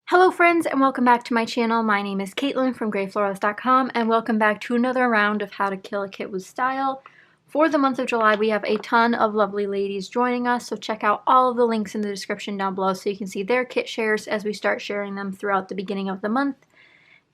Hello friends and welcome back to my channel. My name is Katelyn from Florals.com and welcome back to another round of how to kill a kit with style. For the month of July we have a ton of lovely ladies joining us, so check out all of the links in the description down below so you can see their kit shares as we start sharing them throughout the beginning of the month.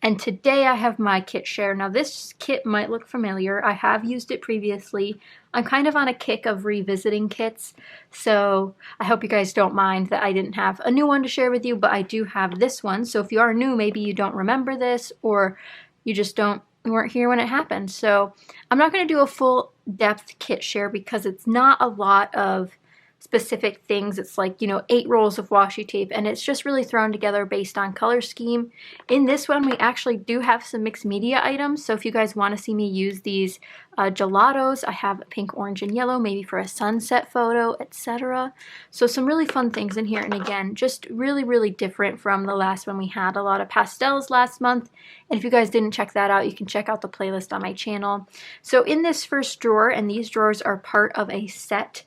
And today I have my kit share. Now this kit might look familiar. I have used it previously. I'm kind of on a kick of revisiting kits, so I hope you guys don't mind that I didn't have a new one to share with you, but I do have this one. So if you are new, maybe you don't remember this or you just weren't here when it happened. So I'm not going to do a full depth kit share because it's not a lot of specific things. It's like, 8 rolls of washi tape, and it's just really thrown together based on color scheme. In this one, we actually do have some mixed media items, so if you guys want to see me use these gelatos, I have pink, orange, and yellow, maybe for a sunset photo, etc. So some really fun things in here, and again, just really different from the last one we had. A lot of pastels last month, and if you guys didn't check that out, you can check out the playlist on my channel. So in this first drawer, and these drawers are part of a set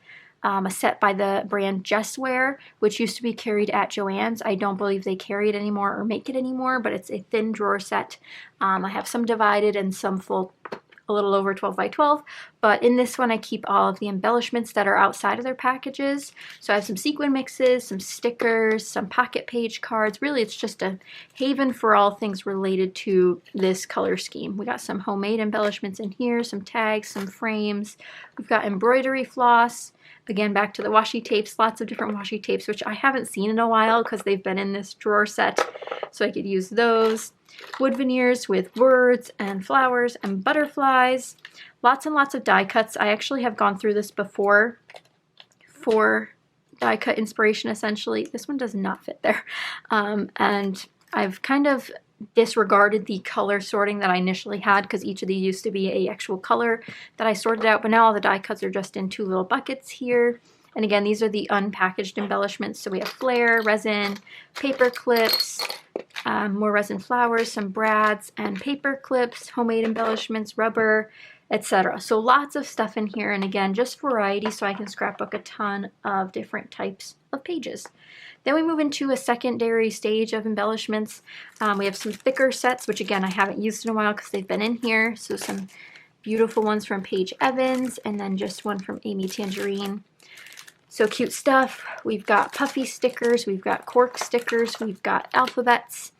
by the brand Jesswear, which used to be carried at Joann's. I don't believe they carry it anymore or make it anymore, but it's a thin drawer set. I have some divided and some full, a little over 12 by 12, but in this one I keep all of the embellishments that are outside of their packages. So I have some sequin mixes, some stickers, some pocket page cards. Really, it's just a haven for all things related to this color scheme. We got some homemade embellishments in here, some tags, some frames. We've got embroidery floss. Again, back to the washi tapes, lots of different washi tapes, which I haven't seen in a while because they've been in this drawer set, so I could use those. Wood veneers with words and flowers and butterflies. Lots and lots of die cuts. I actually have gone through this before for die cut inspiration, essentially. This one does not fit there. And I've kind of disregarded the color sorting that I initially had because each of these used to be a actual color that I sorted out, but now all the die cuts are just in 2 little buckets here. And again, these are the unpackaged embellishments. So we have flare, resin, paper clips, more resin flowers, some brads and paper clips, homemade embellishments, rubber, etc. So lots of stuff in here, and again, just variety so I can scrapbook a ton of different types of pages. Then we move into a secondary stage of embellishments. We have some thicker sets, which again I haven't used in a while because they've been in here. So some beautiful ones from Paige Evans, and then just one from Amy Tangerine. So cute stuff. We've got puffy stickers, we've got cork stickers, we've got alphabets,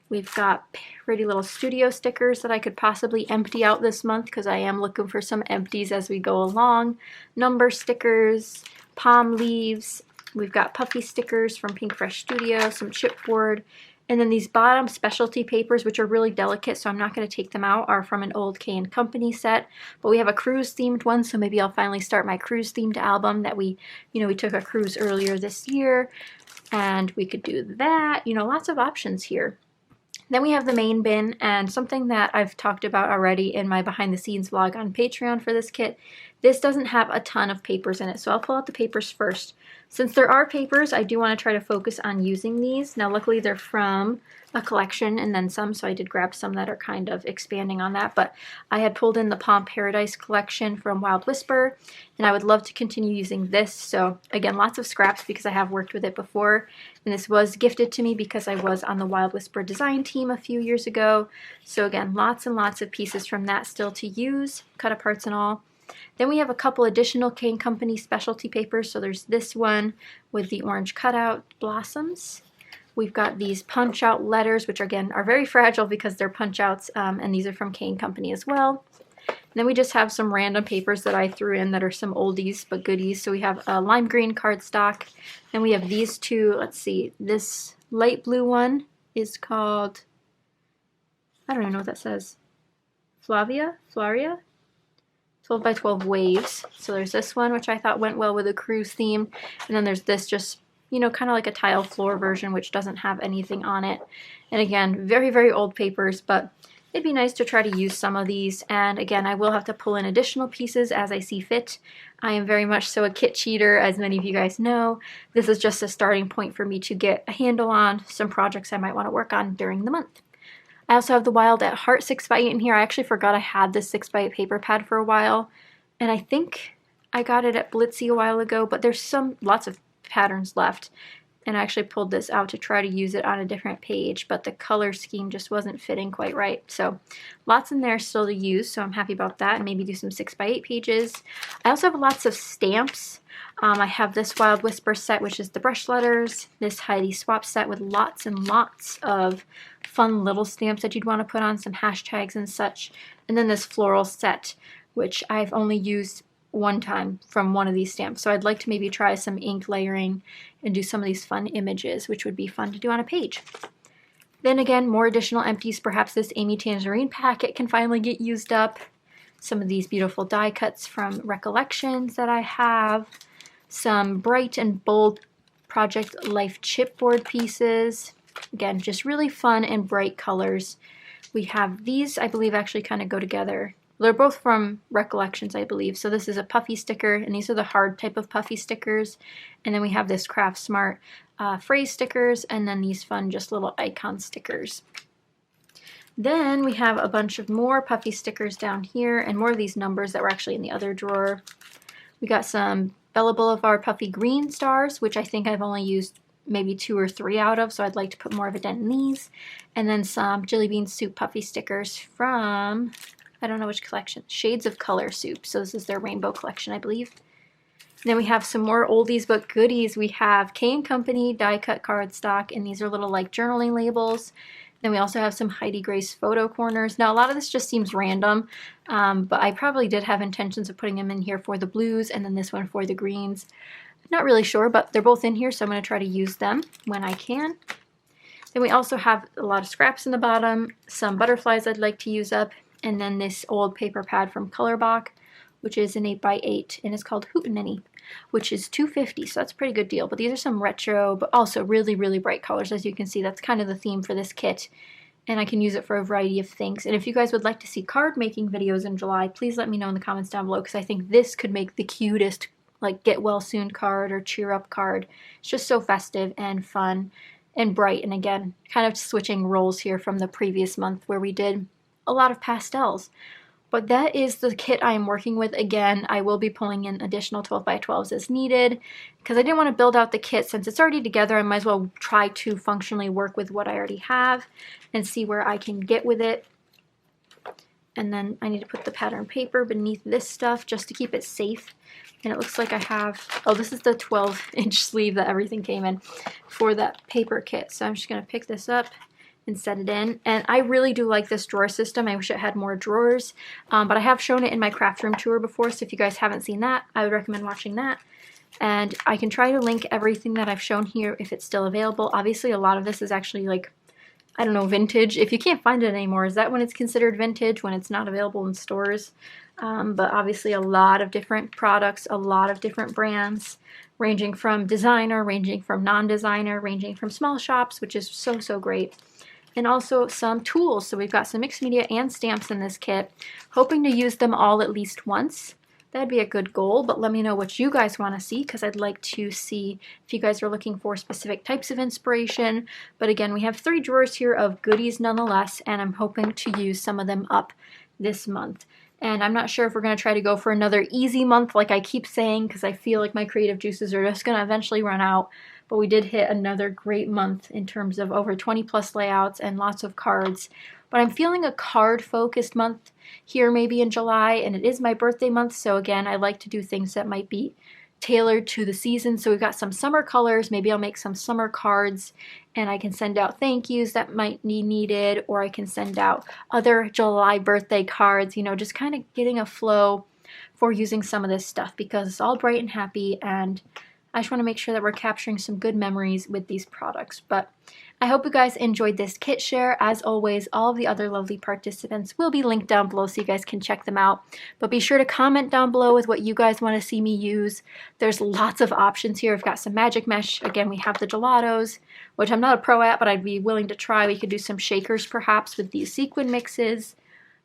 we've got pretty little studio stickers that I could possibly empty out this month because I am looking for some empties as we go along. Number stickers, palm leaves. We've got puffy stickers from Pink Fresh Studio, some chipboard, and then these bottom specialty papers, which are really delicate, so I'm not going to take them out, are from an old K & Company set. But we have a cruise themed one, so maybe I'll finally start my cruise themed album that we took a cruise earlier this year, and we could do that. Lots of options here. Then we have the main bin, and something that I've talked about already in my behind the scenes vlog on Patreon for this kit. This doesn't have a ton of papers in it, so I'll pull out the papers first. Since there are papers, I do want to try to focus on using these. Now luckily they're from a collection and then some, so I did grab some that are kind of expanding on that, but I had pulled in the Palm Paradise collection from Wild Whisper, and I would love to continue using this. So again, lots of scraps because I have worked with it before, and this was gifted to me because I was on the Wild Whisper design team a few years ago. So again, lots and lots of pieces from that still to use, cut aparts and all. Then we have a couple additional K & Company specialty papers. So there's this one with the orange cutout blossoms. We've got these punch out letters, which again are very fragile because they're punch outs, and these are from K & Company as well. And then we just have some random papers that I threw in that are some oldies but goodies. So we have a lime green cardstock. Then we have these two. Let's see, this light blue one is called, I don't even know what that says, Flaria? 12 by 12 waves. So there's this one, which I thought went well with a cruise theme. And then there's this just, kind of like a tile floor version, which doesn't have anything on it. And again, very old papers, but it'd be nice to try to use some of these. And again, I will have to pull in additional pieces as I see fit. I am very much so a kit cheater, as many of you guys know. This is just a starting point for me to get a handle on some projects I might want to work on during the month. I also have the Wild at Heart 6x8 in here. I actually forgot I had this 6x8 paper pad for a while, and I think I got it at Blitzy a while ago, but there's lots of patterns left. And I actually pulled this out to try to use it on a different page, but the color scheme just wasn't fitting quite right. So lots in there still to use, so I'm happy about that, and maybe do some 6x8 pages. I also have lots of stamps. I have this Wild Whisper set, which is the brush letters, this Heidi Swap set with lots and lots of fun little stamps that you'd want to put on, some hashtags and such, and then this floral set, which I've only used one time from one of these stamps. So I'd like to maybe try some ink layering and do some of these fun images, which would be fun to do on a page. Then again, more additional empties. Perhaps this Amy Tangerine packet can finally get used up. Some of these beautiful die cuts from Recollections that I have. Some bright and bold Project LYFT chipboard pieces. Again, just really fun and bright colors. We have these, I believe, actually kind of go together. They're both from Recollections, I believe. So this is a puffy sticker, and these are the hard type of puffy stickers. And then we have this Craft Smart phrase stickers, and then these fun just little icon stickers. Then we have a bunch of more puffy stickers down here, and more of these numbers that were actually in the other drawer. We got some Bella Boulevard puffy green stars, which I think I've only used maybe 2 or 3 out of, so I'd like to put more of a dent in these. And then some Jelly Bean Soup puffy stickers from, I don't know which collection, Shades of Color Soup. So this is their rainbow collection, I believe. And then we have some more oldies but goodies. We have K & Company die cut cardstock, and these are little like journaling labels. Then we also have some Heidi Grace photo corners. Now a lot of this just seems random, but I probably did have intentions of putting them in here for the blues and then this one for the greens. Not really sure, but they're both in here, so I'm going to try to use them when I can. Then we also have a lot of scraps in the bottom, some butterflies I'd like to use up, and then this old paper pad from Colorbach, which is an 8x8, and it's called Hootenanny, which is $2.50, so that's a pretty good deal. But these are some retro, but also really, really bright colors. As you can see, that's kind of the theme for this kit, and I can use it for a variety of things. And if you guys would like to see card making videos in July, please let me know in the comments down below, because I think this could make the cutest, like, get well soon card or cheer up card. It's just so festive and fun and bright, and again, kind of switching roles here from the previous month where we did a lot of pastels. But that is the kit I am working with. Again, I will be pulling in additional 12x12s as needed, because I didn't want to build out the kit since it's already together. I might as well try to functionally work with what I already have and see where I can get with it. And then I need to put the pattern paper beneath this stuff just to keep it safe. And it looks like I have, oh, this is the 12-inch sleeve that everything came in for that paper kit. So I'm just going to pick this up and set it in. And I really do like this drawer system. I wish it had more drawers, but I have shown it in my craft room tour before, so if you guys haven't seen that, I would recommend watching that. And I can try to link everything that I've shown here if it's still available. Obviously, a lot of this is actually like, I don't know, vintage. If you can't find it anymore, is that when it's considered vintage, when it's not available in stores? But obviously a lot of different products, a lot of different brands, ranging from designer, ranging from non-designer, ranging from small shops, which is so, so great. And also some tools. So we've got some mixed media and stamps in this kit, hoping to use them all at least once. That'd be a good goal, but let me know what you guys want to see, because I'd like to see if you guys are looking for specific types of inspiration. But again, we have 3 drawers here of goodies nonetheless, and I'm hoping to use some of them up this month. And I'm not sure if we're going to try to go for another easy month like I keep saying, because I feel like my creative juices are just going to eventually run out. But we did hit another great month in terms of over 20 plus layouts and lots of cards. But I'm feeling a card focused month here maybe in July, and it is my birthday month, so again, I like to do things that might be tailored to the season. So we've got some summer colors. Maybe I'll make some summer cards, and I can send out thank yous that might be needed, or I can send out other July birthday cards, you know, just kind of getting a flow for using some of this stuff, because it's all bright and happy, and I just want to make sure that we're capturing some good memories with these products. But I hope you guys enjoyed this kit share. As always, all of the other lovely participants will be linked down below so you guys can check them out. But be sure to comment down below with what you guys want to see me use. There's lots of options here. I've got some magic mesh. Again, we have the gelatos, which I'm not a pro at, but I'd be willing to try. We could do some shakers perhaps with these sequin mixes.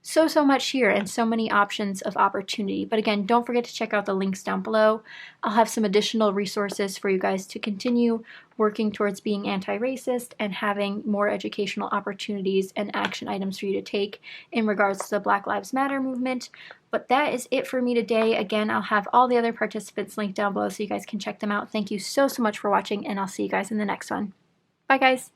So much here, and so many options of opportunity. But again, don't forget to check out the links down below. I'll have some additional resources for you guys to continue working towards being anti-racist and having more educational opportunities and action items for you to take in regards to the Black Lives Matter movement, But that is it for me today. Again, I'll have all the other participants linked down below so you guys can check them out. Thank you so much for watching, and I'll see you guys in the next one. Bye, guys.